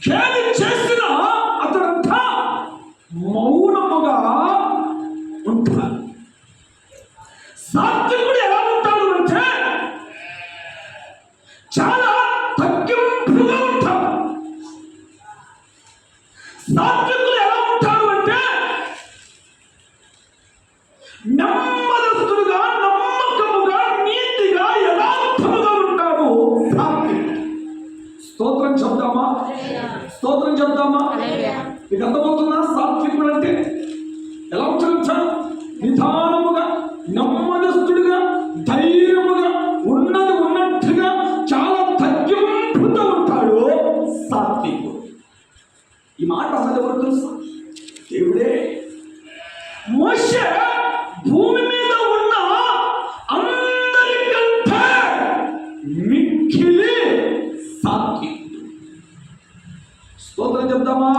కేలి చేసిన అతడంతా మౌనముగా ఉంటాడు. సాత్వికుడు ఎలా ఉంటాడు అంటే చాలా తగ్గింపుగా ఉంటాడు. సాత్వికులు ఎలా ఉంటాడు అంటే నెమ్మదస్తుడుగా, నమ్మకముగా, నీతిగా, యథార్థముగా ఉంటాడు సాత్వికుడు. స్తోత్రం చెప్తామా? స్తోత్రం చెప్తామా? మీకు అర్థమవుతుందా? సాత్వికుడు అంటే ఎలా ఉంటాడు? నిదానముగా, నెమ్మదస్తుడుగా, ధైర్యముగా, ఉన్నది ఉన్నట్టుగా, చాలా తగ్గింపుతో ఉంటాడు సాత్వికుడు. ఈ మాట అసలు ఎవరు తెలుసు? దేవుడే. మోషే భూమి మీద ఉన్న అందరికంటే మిక్కిలి సాత్వికుడు. స్తోత్రం చెప్తామా?